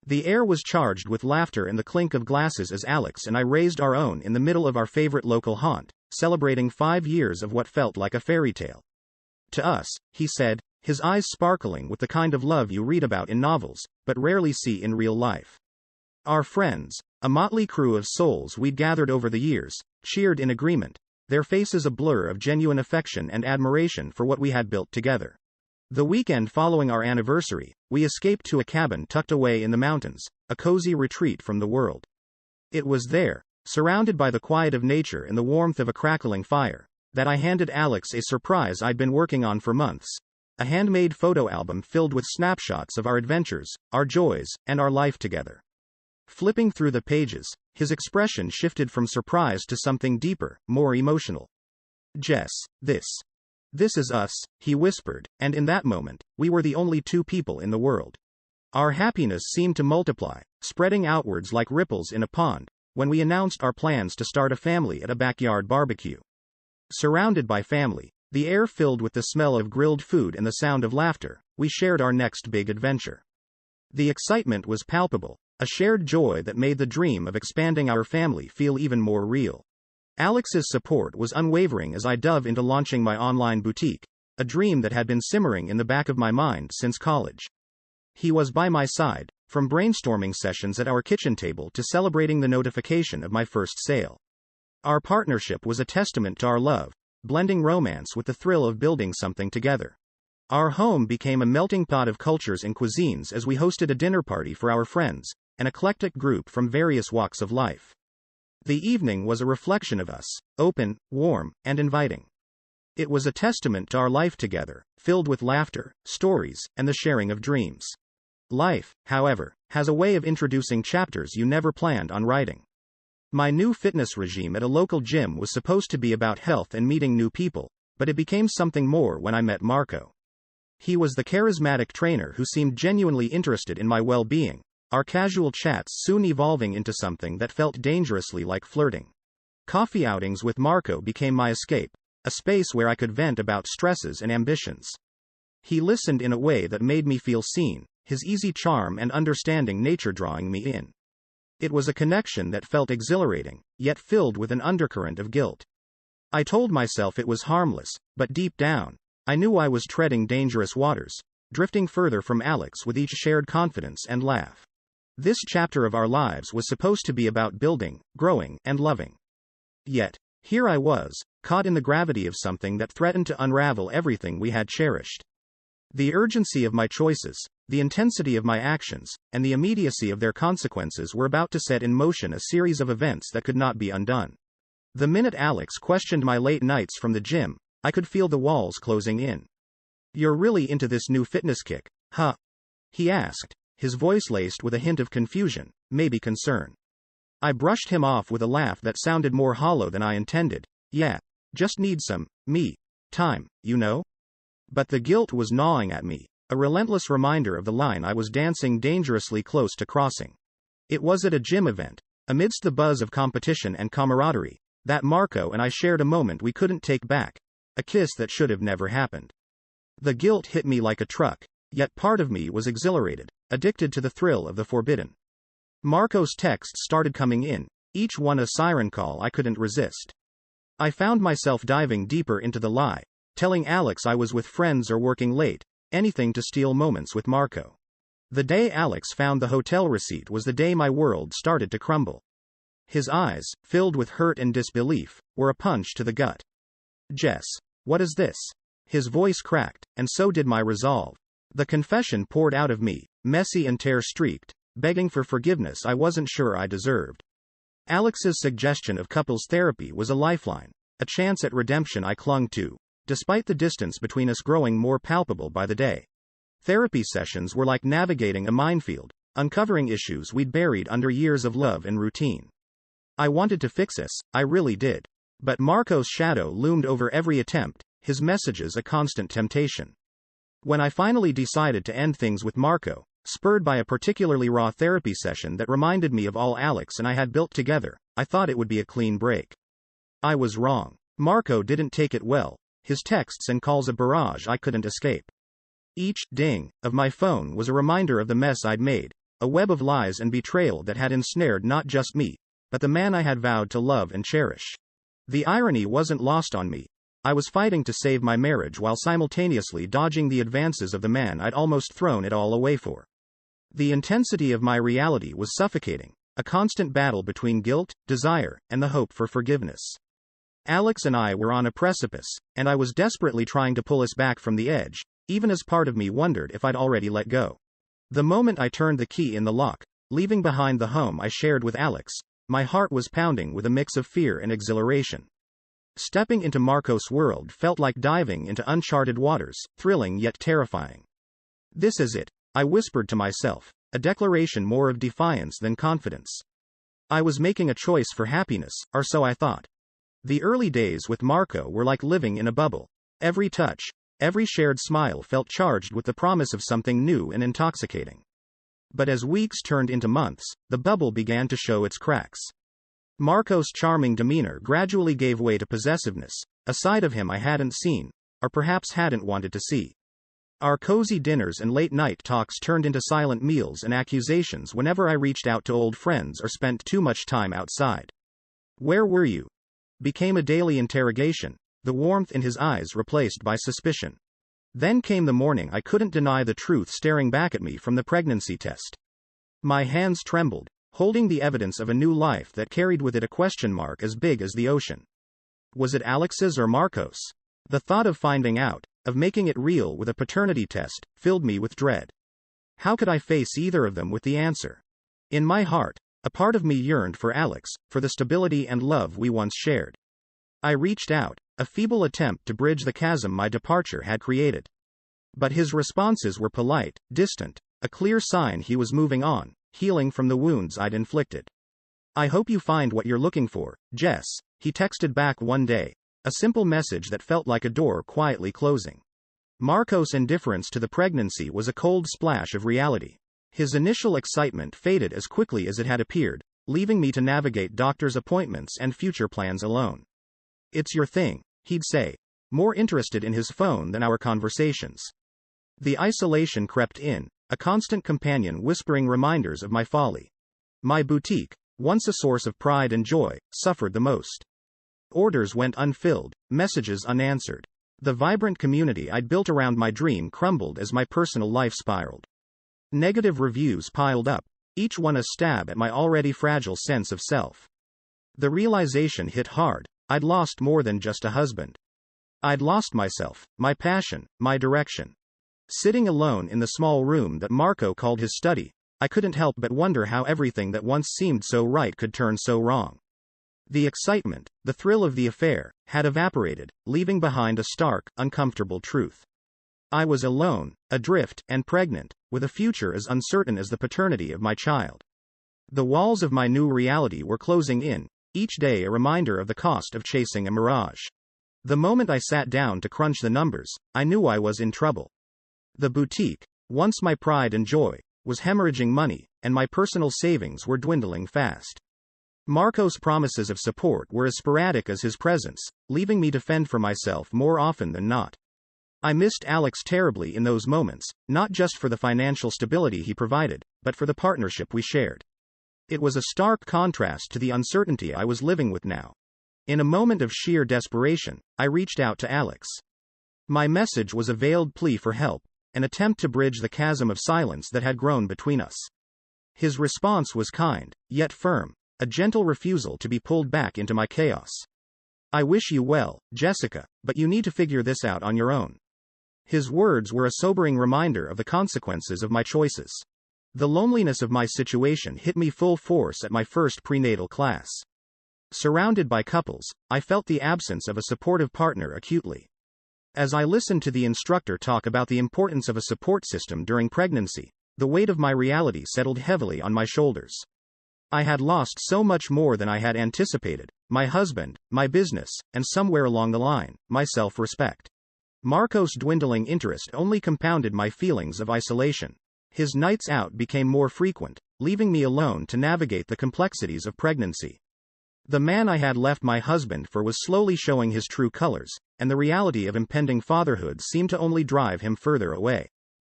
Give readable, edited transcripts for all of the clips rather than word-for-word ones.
The air was charged with laughter and the clink of glasses as Alex and I raised our own in the middle of our favorite local haunt, celebrating 5 years of what felt like a fairy tale. To us, he said, his eyes sparkling with the kind of love you read about in novels, but rarely see in real life. Our friends, a motley crew of souls we'd gathered over the years, cheered in agreement, their faces a blur of genuine affection and admiration for what we had built together. The weekend following our anniversary, we escaped to a cabin tucked away in the mountains, a cozy retreat from the world. It was there, surrounded by the quiet of nature and the warmth of a crackling fire, that I handed Alex a surprise I'd been working on for months. A handmade photo album filled with snapshots of our adventures, our joys, and our life together. Flipping through the pages, his expression shifted from surprise to something deeper, more emotional. "Jess, this is us," he whispered, and in that moment, we were the only two people in the world. Our happiness seemed to multiply, spreading outwards like ripples in a pond, when we announced our plans to start a family at a backyard barbecue. Surrounded by family, the air filled with the smell of grilled food and the sound of laughter, we shared our next big adventure. The excitement was palpable, a shared joy that made the dream of expanding our family feel even more real. Alex's support was unwavering as I dove into launching my online boutique, a dream that had been simmering in the back of my mind since college. He was by my side, from brainstorming sessions at our kitchen table to celebrating the notification of my first sale. Our partnership was a testament to our love, blending romance with the thrill of building something together. Our home became a melting pot of cultures and cuisines as we hosted a dinner party for our friends, an eclectic group from various walks of life. The evening was a reflection of us, open, warm, and inviting. It was a testament to our life together, filled with laughter, stories, and the sharing of dreams. Life, however, has a way of introducing chapters you never planned on writing. My new fitness regime at a local gym was supposed to be about health and meeting new people, but it became something more when I met Marco. He was the charismatic trainer who seemed genuinely interested in my well-being, our casual chats soon evolving into something that felt dangerously like flirting. Coffee outings with Marco became my escape, a space where I could vent about stresses and ambitions. He listened in a way that made me feel seen, his easy charm and understanding nature drawing me in. It was a connection that felt exhilarating, yet filled with an undercurrent of guilt. I told myself it was harmless, but deep down, I knew I was treading dangerous waters, drifting further from Alex with each shared confidence and laugh. This chapter of our lives was supposed to be about building, growing, and loving. Yet, here I was, caught in the gravity of something that threatened to unravel everything we had cherished. The urgency of my choices, the intensity of my actions, and the immediacy of their consequences were about to set in motion a series of events that could not be undone. The minute Alex questioned my late nights from the gym, I could feel the walls closing in. "You're really into this new fitness kick, huh?" he asked, his voice laced with a hint of confusion, maybe concern. I brushed him off with a laugh that sounded more hollow than I intended. "Yeah, just need some me time, you know?" But the guilt was gnawing at me, a relentless reminder of the line I was dancing dangerously close to crossing. It was at a gym event, amidst the buzz of competition and camaraderie, that Marco and I shared a moment we couldn't take back, a kiss that should have never happened. The guilt hit me like a truck, yet part of me was exhilarated, addicted to the thrill of the forbidden. Marco's texts started coming in, each one a siren call I couldn't resist. I found myself diving deeper into the lie, telling Alex I was with friends or working late, anything to steal moments with Marco. The day Alex found the hotel receipt was the day my world started to crumble. His eyes, filled with hurt and disbelief, were a punch to the gut. "Jess, what is this?" His voice cracked, and so did my resolve. The confession poured out of me, messy and tear-streaked, begging for forgiveness I wasn't sure I deserved. Alex's suggestion of couples therapy was a lifeline, a chance at redemption I clung to, despite the distance between us growing more palpable by the day. Therapy sessions were like navigating a minefield, uncovering issues we'd buried under years of love and routine. I wanted to fix us, I really did. But Marco's shadow loomed over every attempt, his messages a constant temptation. When I finally decided to end things with Marco, spurred by a particularly raw therapy session that reminded me of all Alex and I had built together, I thought it would be a clean break. I was wrong. Marco didn't take it well, his texts and calls a barrage I couldn't escape. Each ding of my phone was a reminder of the mess I'd made, a web of lies and betrayal that had ensnared not just me, but the man I had vowed to love and cherish. The irony wasn't lost on me. I was fighting to save my marriage while simultaneously dodging the advances of the man I'd almost thrown it all away for. The intensity of my reality was suffocating, a constant battle between guilt, desire, and the hope for forgiveness. Alex and I were on a precipice, and I was desperately trying to pull us back from the edge, even as part of me wondered if I'd already let go. The moment I turned the key in the lock, leaving behind the home I shared with Alex, my heart was pounding with a mix of fear and exhilaration. Stepping into Marcos' world felt like diving into uncharted waters, thrilling yet terrifying. This is it, I whispered to myself, a declaration more of defiance than confidence. I was making a choice for happiness, or so I thought. The early days with Marco were like living in a bubble. Every touch, every shared smile felt charged with the promise of something new and intoxicating. But as weeks turned into months, the bubble began to show its cracks. Marco's charming demeanor gradually gave way to possessiveness, a side of him I hadn't seen, or perhaps hadn't wanted to see. Our cozy dinners and late-night talks turned into silent meals and accusations whenever I reached out to old friends or spent too much time outside. "Where were you?" became a daily interrogation, the warmth in his eyes replaced by suspicion. Then came the morning I couldn't deny the truth staring back at me from the pregnancy test. My hands trembled, holding the evidence of a new life that carried with it a question mark as big as the ocean. Was it Alex's or Marcos? The thought of finding out, of making it real with a paternity test, filled me with dread. How could I face either of them with the answer? In my heart, a part of me yearned for Alex, for the stability and love we once shared. I reached out, a feeble attempt to bridge the chasm my departure had created. But his responses were polite, distant, a clear sign he was moving on, healing from the wounds I'd inflicted. "I hope you find what you're looking for, Jess," he texted back one day, a simple message that felt like a door quietly closing. Marcos' indifference to the pregnancy was a cold splash of reality. His initial excitement faded as quickly as it had appeared, leaving me to navigate doctor's appointments and future plans alone. "It's your thing," he'd say, more interested in his phone than our conversations. The isolation crept in, a constant companion whispering reminders of my folly. My boutique, once a source of pride and joy, suffered the most. Orders went unfilled, messages unanswered. The vibrant community I'd built around my dream crumbled as my personal life spiraled. Negative reviews piled up, each one a stab at my already fragile sense of self. The realization hit hard, I'd lost more than just a husband. I'd lost myself, my passion, my direction. Sitting alone in the small room that Marco called his study, I couldn't help but wonder how everything that once seemed so right could turn so wrong. The excitement, the thrill of the affair, had evaporated, leaving behind a stark, uncomfortable truth. I was alone, adrift, and pregnant, with a future as uncertain as the paternity of my child. The walls of my new reality were closing in, each day a reminder of the cost of chasing a mirage. The moment I sat down to crunch the numbers, I knew I was in trouble. The boutique, once my pride and joy, was hemorrhaging money, and my personal savings were dwindling fast. Marco's promises of support were as sporadic as his presence, leaving me to fend for myself more often than not. I missed Alex terribly in those moments, not just for the financial stability he provided, but for the partnership we shared. It was a stark contrast to the uncertainty I was living with now. In a moment of sheer desperation, I reached out to Alex. My message was a veiled plea for help, an attempt to bridge the chasm of silence that had grown between us. His response was kind, yet firm, a gentle refusal to be pulled back into my chaos. "I wish you well, Jessica, but you need to figure this out on your own." His words were a sobering reminder of the consequences of my choices. The loneliness of my situation hit me full force at my first prenatal class. Surrounded by couples, I felt the absence of a supportive partner acutely. As I listened to the instructor talk about the importance of a support system during pregnancy, the weight of my reality settled heavily on my shoulders. I had lost so much more than I had anticipated: my husband, my business, and somewhere along the line, my self-respect. Marco's dwindling interest only compounded my feelings of isolation. His nights out became more frequent, leaving me alone to navigate the complexities of pregnancy. The man I had left my husband for was slowly showing his true colors, and the reality of impending fatherhood seemed to only drive him further away.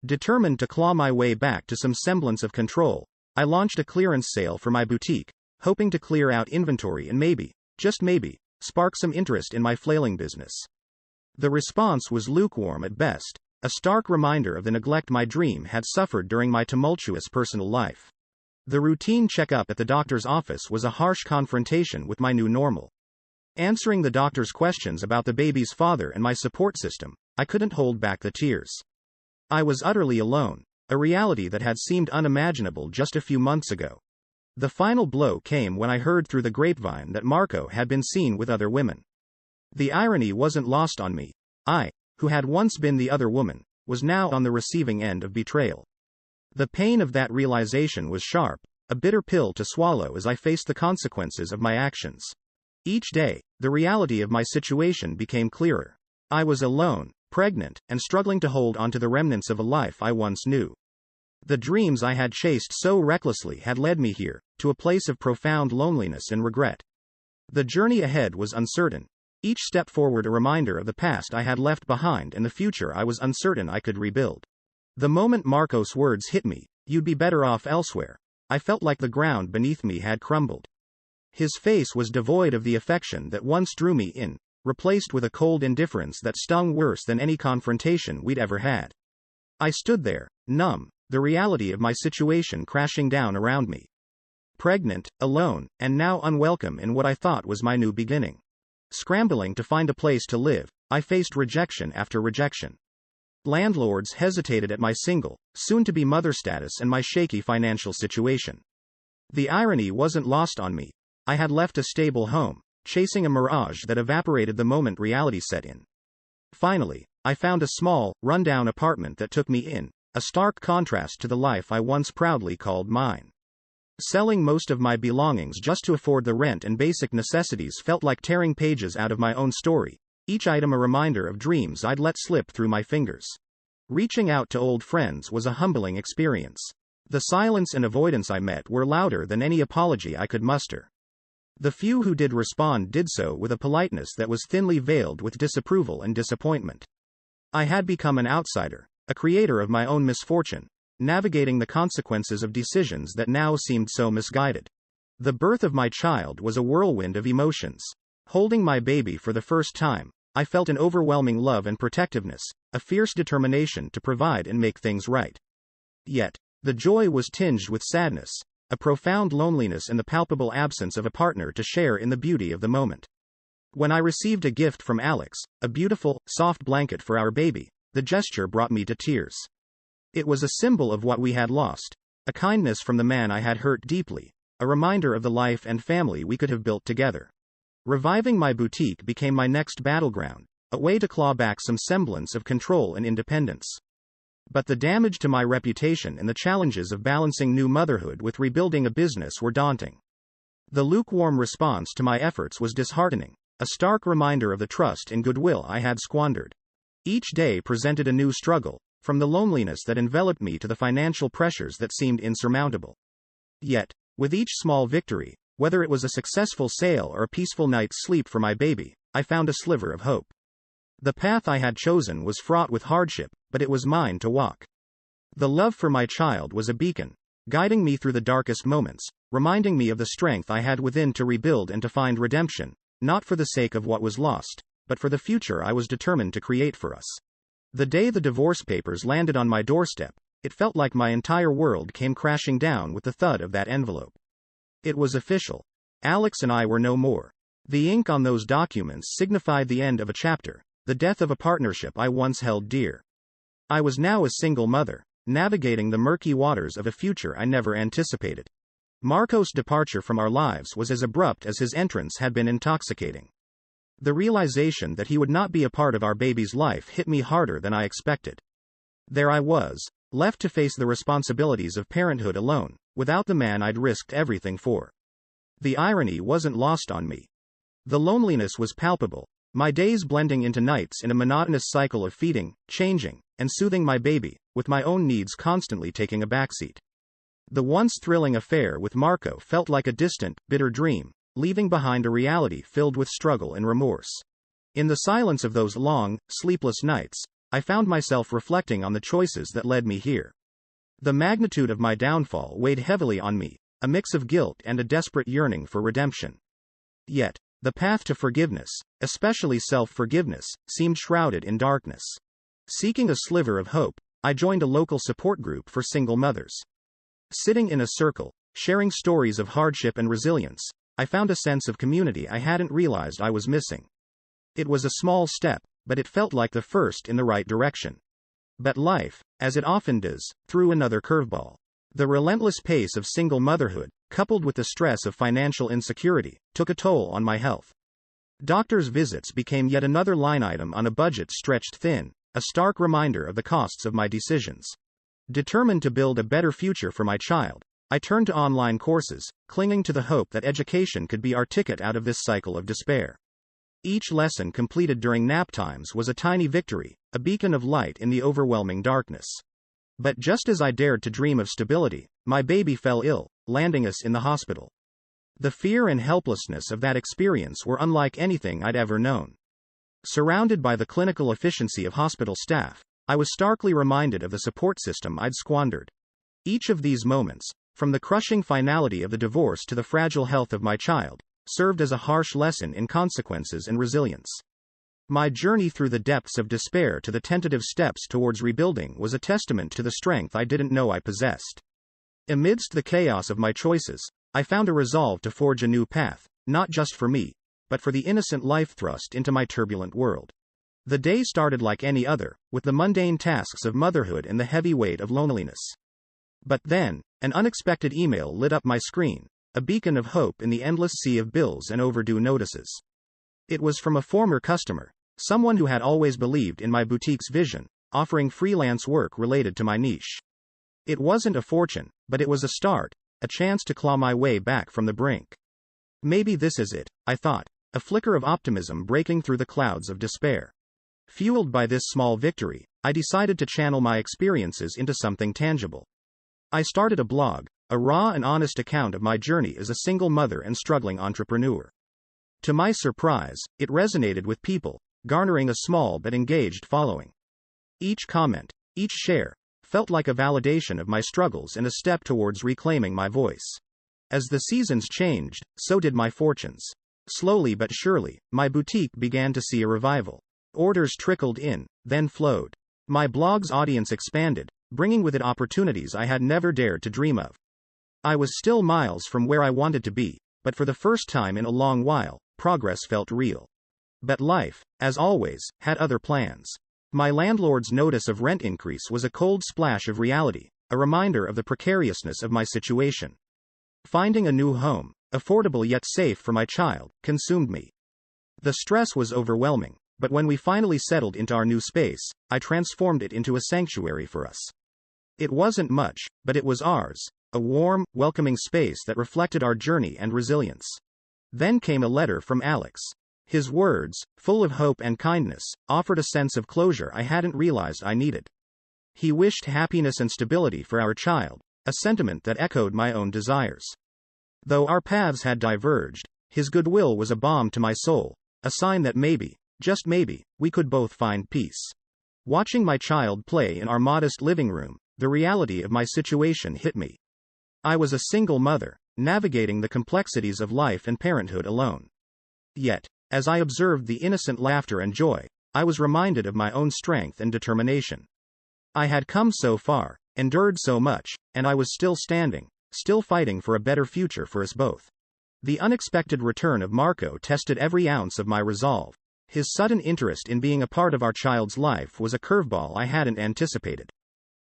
Determined to claw my way back to some semblance of control, I launched a clearance sale for my boutique, hoping to clear out inventory and maybe, just maybe, spark some interest in my flailing business. The response was lukewarm at best, a stark reminder of the neglect my dream had suffered during my tumultuous personal life. The routine checkup at the doctor's office was a harsh confrontation with my new normal. Answering the doctor's questions about the baby's father and my support system, I couldn't hold back the tears. I was utterly alone, a reality that had seemed unimaginable just a few months ago. The final blow came when I heard through the grapevine that Marco had been seen with other women. The irony wasn't lost on me. I, who had once been the other woman, was now on the receiving end of betrayal. The pain of that realization was sharp, a bitter pill to swallow as I faced the consequences of my actions. Each day, the reality of my situation became clearer. I was alone, pregnant, and struggling to hold onto the remnants of a life I once knew. The dreams I had chased so recklessly had led me here, to a place of profound loneliness and regret. The journey ahead was uncertain, each step forward a reminder of the past I had left behind and the future I was uncertain I could rebuild. The moment Marco's words hit me, "You'd be better off elsewhere," I felt like the ground beneath me had crumbled. His face was devoid of the affection that once drew me in, replaced with a cold indifference that stung worse than any confrontation we'd ever had. I stood there, numb, the reality of my situation crashing down around me. Pregnant, alone, and now unwelcome in what I thought was my new beginning. Scrambling to find a place to live, I faced rejection after rejection. Landlords hesitated at my single, soon-to-be mother status and my shaky financial situation. The irony wasn't lost on me. I had left a stable home, chasing a mirage that evaporated the moment reality set in. Finally, I found a small, run-down apartment that took me in, a stark contrast to the life I once proudly called mine. Selling most of my belongings just to afford the rent and basic necessities felt like tearing pages out of my own story, each item a reminder of dreams I'd let slip through my fingers. Reaching out to old friends was a humbling experience. The silence and avoidance I met were louder than any apology I could muster. The few who did respond did so with a politeness that was thinly veiled with disapproval and disappointment. I had become an outsider, a creator of my own misfortune, navigating the consequences of decisions that now seemed so misguided. The birth of my child was a whirlwind of emotions. Holding my baby for the first time, I felt an overwhelming love and protectiveness, a fierce determination to provide and make things right. Yet, the joy was tinged with sadness, a profound loneliness and the palpable absence of a partner to share in the beauty of the moment. When I received a gift from Alex, a beautiful, soft blanket for our baby, the gesture brought me to tears. It was a symbol of what we had lost, a kindness from the man I had hurt deeply, a reminder of the life and family we could have built together. Reviving my boutique became my next battleground, a way to claw back some semblance of control and independence. But the damage to my reputation and the challenges of balancing new motherhood with rebuilding a business were daunting. The lukewarm response to my efforts was disheartening, a stark reminder of the trust and goodwill I had squandered. Each day presented a new struggle, from the loneliness that enveloped me to the financial pressures that seemed insurmountable. Yet, with each small victory, whether it was a successful sale or a peaceful night's sleep for my baby, I found a sliver of hope. The path I had chosen was fraught with hardship, but it was mine to walk. The love for my child was a beacon, guiding me through the darkest moments, reminding me of the strength I had within to rebuild and to find redemption, not for the sake of what was lost, but for the future I was determined to create for us. The day the divorce papers landed on my doorstep, it felt like my entire world came crashing down with the thud of that envelope. It was official. Alex and I were no more. The ink on those documents signified the end of a chapter, the death of a partnership I once held dear. I was now a single mother, navigating the murky waters of a future I never anticipated. Marco's departure from our lives was as abrupt as his entrance had been intoxicating. The realization that he would not be a part of our baby's life hit me harder than I expected. There I was, left to face the responsibilities of parenthood alone, without the man I'd risked everything for. The irony wasn't lost on me. The loneliness was palpable, my days blending into nights in a monotonous cycle of feeding, changing, and soothing my baby, with my own needs constantly taking a backseat. The once thrilling affair with Marco felt like a distant, bitter dream, leaving behind a reality filled with struggle and remorse. In the silence of those long, sleepless nights, I found myself reflecting on the choices that led me here. The magnitude of my downfall weighed heavily on me, a mix of guilt and a desperate yearning for redemption. Yet, the path to forgiveness, especially self-forgiveness, seemed shrouded in darkness. Seeking a sliver of hope, I joined a local support group for single mothers. Sitting in a circle, sharing stories of hardship and resilience, I found a sense of community I hadn't realized I was missing. It was a small step, but it felt like the first in the right direction. But life, as it often does, threw another curveball. The relentless pace of single motherhood, coupled with the stress of financial insecurity, took a toll on my health. Doctor's visits became yet another line item on a budget stretched thin, a stark reminder of the costs of my decisions. Determined to build a better future for my child, I turned to online courses, clinging to the hope that education could be our ticket out of this cycle of despair. Each lesson completed during nap times was a tiny victory, a beacon of light in the overwhelming darkness. But just as I dared to dream of stability, my baby fell ill, landing us in the hospital. The fear and helplessness of that experience were unlike anything I'd ever known. Surrounded by the clinical efficiency of hospital staff, I was starkly reminded of the support system I'd squandered. Each of these moments, from the crushing finality of the divorce to the fragile health of my child, served as a harsh lesson in consequences and resilience. My journey through the depths of despair to the tentative steps towards rebuilding was a testament to the strength I didn't know I possessed. Amidst the chaos of my choices, I found a resolve to forge a new path, not just for me, but for the innocent life thrust into my turbulent world. The day started like any other, with the mundane tasks of motherhood and the heavy weight of loneliness. But then, an unexpected email lit up my screen, a beacon of hope in the endless sea of bills and overdue notices. It was from a former customer, someone who had always believed in my boutique's vision, offering freelance work related to my niche. It wasn't a fortune, but it was a start, a chance to claw my way back from the brink. Maybe this is it, I thought, a flicker of optimism breaking through the clouds of despair. Fueled by this small victory, I decided to channel my experiences into something tangible. I started a blog, a raw and honest account of my journey as a single mother and struggling entrepreneur. To my surprise, it resonated with people, garnering a small but engaged following. Each comment, each share, felt like a validation of my struggles and a step towards reclaiming my voice. As the seasons changed, so did my fortunes. Slowly but surely, my boutique began to see a revival. Orders trickled in, then flowed. My blog's audience expanded, bringing with it opportunities I had never dared to dream of. I was still miles from where I wanted to be, but for the first time in a long while, progress felt real. But life, as always, had other plans. My landlord's notice of rent increase was a cold splash of reality, a reminder of the precariousness of my situation. Finding a new home, affordable yet safe for my child, consumed me. The stress was overwhelming, but when we finally settled into our new space, I transformed it into a sanctuary for us. It wasn't much, but it was ours, a warm, welcoming space that reflected our journey and resilience. Then came a letter from Alex. His words, full of hope and kindness, offered a sense of closure I hadn't realized I needed. He wished happiness and stability for our child, a sentiment that echoed my own desires. Though our paths had diverged, his goodwill was a balm to my soul, a sign that maybe, just maybe, we could both find peace. Watching my child play in our modest living room, the reality of my situation hit me. I was a single mother, navigating the complexities of life and parenthood alone. Yet, as I observed the innocent laughter and joy, I was reminded of my own strength and determination. I had come so far, endured so much, and I was still standing, still fighting for a better future for us both. The unexpected return of Marco tested every ounce of my resolve. His sudden interest in being a part of our child's life was a curveball I hadn't anticipated.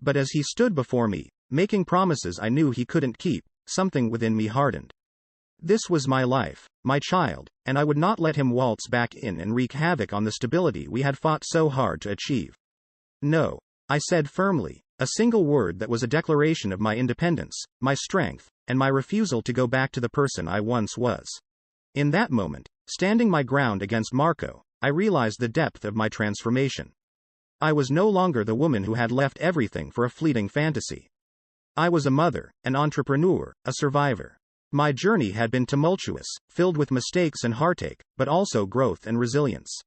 But as he stood before me, making promises I knew he couldn't keep, something within me hardened. This was my life, my child, and I would not let him waltz back in and wreak havoc on the stability we had fought so hard to achieve. No, I said firmly, a single word that was a declaration of my independence, my strength, and my refusal to go back to the person I once was. In that moment, standing my ground against Marco, I realized the depth of my transformation. I was no longer the woman who had left everything for a fleeting fantasy. I was a mother, an entrepreneur, a survivor. My journey had been tumultuous, filled with mistakes and heartache, but also growth and resilience.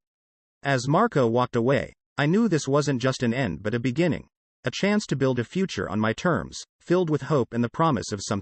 As Marco walked away, I knew this wasn't just an end but a beginning. A chance to build a future on my terms, filled with hope and the promise of something